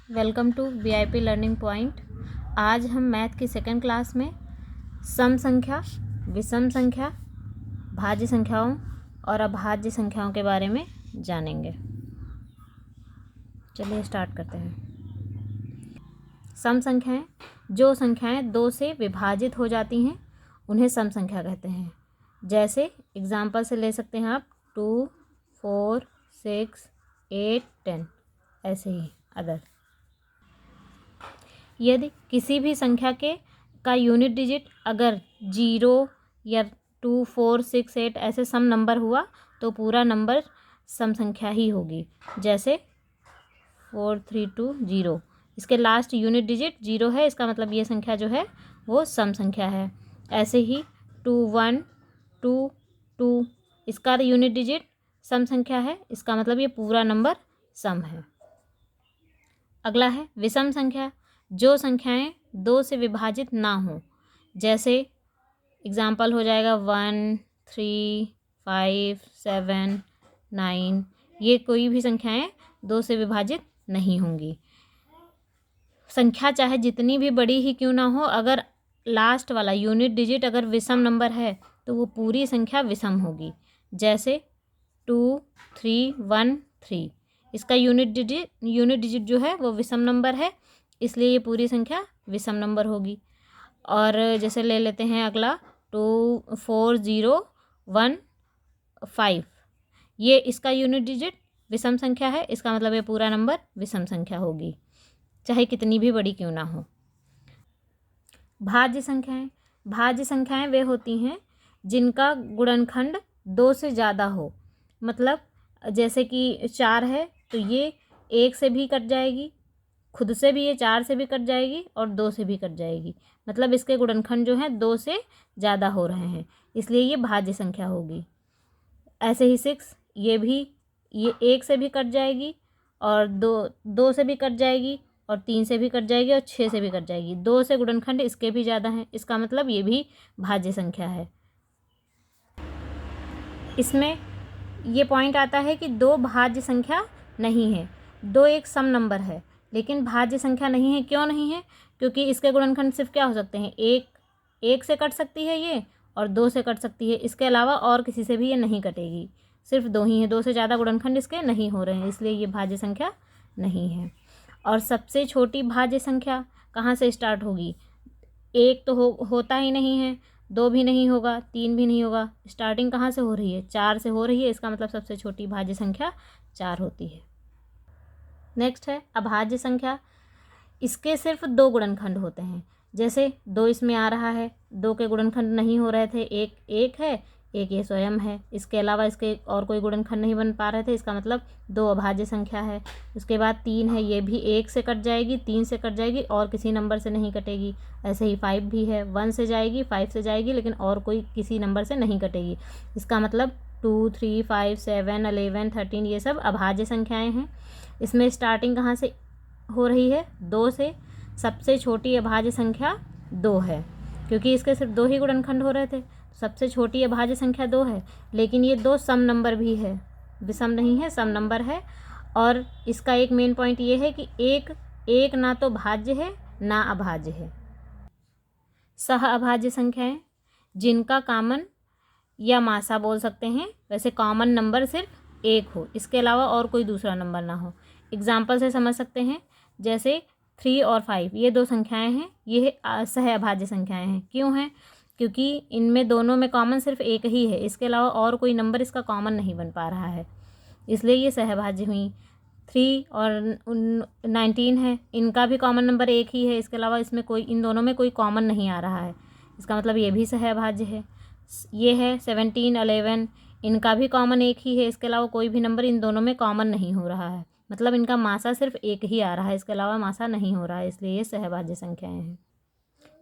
Welcome to VIP learning point. आज हम math की सेकंड क्लास में सम संख्या, विषम संख्या, भाज्य संख्याओं और अभाज्य संख्याओं के बारे में जानेंगे। चलिए स्टार्ट करते हैं। सम संख्याएं, जो संख्याएं 2 से विभाजित हो जाती हैं उन्हें सम संख्या कहते हैं। जैसे एग्जाम्पल से ले सकते हैं आप 2, 4, 6, 8, 10, ऐसे ही अदर। यदि किसी भी संख्या का यूनिट डिजिट अगर 0 या 2, 4, 6, 8 ऐसे सम नंबर हुआ तो पूरा नंबर सम संख्या ही होगी। जैसे 4320, इसके लास्ट यूनिट डिजिट 0 है, इसका मतलब ये संख्या जो है वो सम संख्या है। ऐसे ही 2122, इसका यूनिट डिजिट सम संख्या है, इसका मतलब ये पूरा नंबर सम है। अगला है विषम संख्या, जो संख्याएं 2 से विभाजित ना हो। जैसे एग्जाम्पल हो जाएगा 1, 3, 5, 7, 9, ये कोई भी संख्याएं 2 से विभाजित नहीं होंगी। संख्या चाहे जितनी भी बड़ी ही क्यों ना हो, अगर लास्ट वाला यूनिट डिजिट अगर विषम नंबर है तो वो पूरी संख्या विषम होगी। जैसे 2, 3, 1, 3, इसका यूनिट डिजिट जो है वो विषम नंबर है, इसलिए ये पूरी संख्या विषम नंबर होगी। और जैसे ले लेते हैं अगला 24015, ये इसका यूनिट डिजिट विषम संख्या है, इसका मतलब ये पूरा नंबर विषम संख्या होगी, चाहे कितनी भी बड़ी क्यों ना हो। भाज्य संख्याएं वे होती हैं जिनका गुणनखंड 2 से ज़्यादा हो। मतलब जैसे कि 4 है तो ये 1 से भी कट जाएगी, खुद से भी ये 4 से भी कट जाएगी और 2 से भी कट जाएगी। मतलब इसके गुणनखंड जो हैं 2 से ज़्यादा हो रहे हैं, इसलिए ये भाज्य संख्या होगी। ऐसे ही 6, ये 1 से भी कट जाएगी और 2 से भी कट जाएगी और 3 से भी कट जाएगी और 6 से भी कट जाएगी। 2 से गुणनखंड इसके भी ज़्यादा हैं, इसका मतलब ये भी भाज्य संख्या है। इसमें ये पॉइंट आता है कि 2 भाज्य संख्या नहीं है। 2 एक सम नंबर है लेकिन भाज्य संख्या नहीं है। क्यों नहीं है? क्योंकि इसके गुणनखंड सिर्फ क्या हो सकते हैं, 1 से कट सकती है ये और 2 से कट सकती है, इसके अलावा और किसी से भी ये नहीं कटेगी। सिर्फ 2 ही है, 2 से ज़्यादा गुणनखंड इसके नहीं हो रहे हैं, इसलिए ये भाज्य संख्या नहीं है। और सबसे छोटी भाज्य संख्या कहाँ से स्टार्ट होगी? 1 तो होता ही नहीं है, 2 भी नहीं होगा, 3 भी नहीं होगा। स्टार्टिंग कहाँ से हो रही है? 4 से हो रही है, इसका मतलब सबसे छोटी भाज्य संख्या 4 होती है। नेक्स्ट है अभाज्य संख्या। इसके सिर्फ 2 गुणनखंड होते हैं। जैसे 2 इसमें आ रहा है, 2 के गुणनखंड नहीं हो रहे थे, एक है, एक ये स्वयं है, इसके अलावा इसके और कोई गुणनखंड नहीं बन पा रहे थे, इसका मतलब 2 अभाज्य संख्या है। उसके बाद 3 है, ये भी 1 से कट जाएगी, 3 से कट जाएगी और किसी नंबर से नहीं कटेगी। ऐसे ही 5 भी है, 1 से जाएगी, 5 से जाएगी, लेकिन और कोई किसी नंबर से नहीं कटेगी। इसका मतलब 2, 3, 5, 7, 11, 13 ये सब अभाज्य संख्याएँ हैं। इसमें स्टार्टिंग कहाँ से हो रही है? 2 से। सबसे छोटी अभाज्य संख्या 2 है, क्योंकि इसके सिर्फ 2 ही गुणनखंड हो रहे थे। सबसे छोटी अभाज्य संख्या 2 है, लेकिन ये 2 सम नंबर भी है, विषम नहीं है, सम नंबर है। और इसका एक मेन पॉइंट ये है कि एक ना तो भाज्य है ना अभाज्य है। सह अभाज्य संख्याएं, जिनका कॉमन या मासा बोल सकते हैं, वैसे कॉमन नंबर सिर्फ 1 हो, इसके अलावा और कोई दूसरा नंबर ना हो। एग्जाम्पल से समझ सकते हैं, जैसे 3 और 5 ये 2 संख्याएं हैं, ये सह अभाज्य संख्याएं हैं। क्यों हैं? क्योंकि इनमें दोनों में कॉमन सिर्फ 1 ही है, इसके अलावा और कोई नंबर इसका कॉमन नहीं बन पा रहा है, इसलिए ये सहभाज्य हुई। 3 और 19 है, इनका भी कॉमन नंबर 1 ही है, इसके अलावा इन दोनों में कोई कॉमन नहीं आ रहा है, इसका मतलब ये भी सहभाज्य है। ये है 17, 11, इनका भी कॉमन 1 ही है, इसके अलावा कोई भी नंबर इन दोनों में कॉमन नहीं हो रहा है, मतलब इनका मासा सिर्फ 1 ही आ रहा है, इसके अलावा मासा नहीं हो रहा है, इसलिए ये सहभाज्य संख्याएं हैं।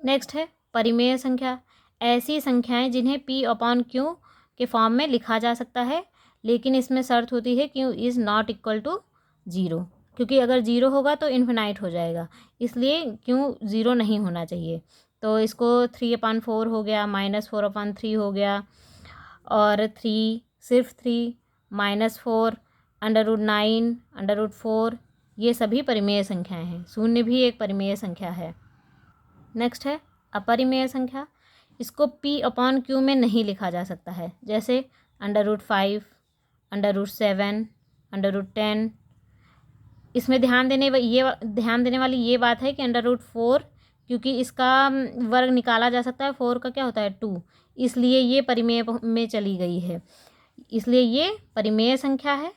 नेक्स्ट है परिमेय संख्या। ऐसी संख्याएं जिन्हें P/Q के फॉर्म में लिखा जा सकता है, लेकिन इसमें शर्त होती है Q is not equal to 0, क्योंकि अगर 0 होगा तो इन्फिनाइट हो जाएगा, इसलिए Q 0 नहीं होना चाहिए। तो इसको 3/4 हो गया, -4/3 हो गया, और 3 सिर्फ 3, -4, √9, √4, ये सभी परिमेय संख्याएं हैं। शून्य भी एक परिमेय संख्या है। नेक्स्ट है अपरिमेय संख्या। इसको P/Q में नहीं लिखा जा सकता है, जैसे √5, √7, √10। इसमें ध्यान देने वाली ये बात है कि √4, क्योंकि इसका वर्ग निकाला जा सकता है, 4 का क्या होता है 2, इसलिए ये परिमेय में चली गई है, इसलिए ये परिमेय संख्या है।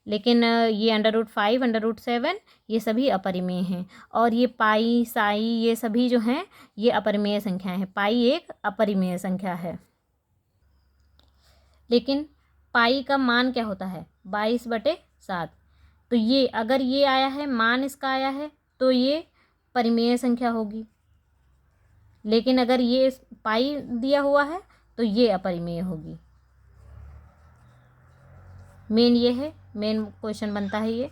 लेकिन ये √5, √7 ये सभी अपरिमेय हैं। और ये पाई, साई ये सभी जो हैं ये अपरिमेय संख्याएं हैं। पाई एक अपरिमेय संख्या है। लेकिन पाई का मान क्या होता है 22/7। तो ये अगर ये आया है, मान इसका आया है, तो ये परिमेय संख्या होगी। लेकिन अगर ये पाई दिया हुआ है तो ये अपरिमेय होगी। मेन क्वेश्चन बनता है ये।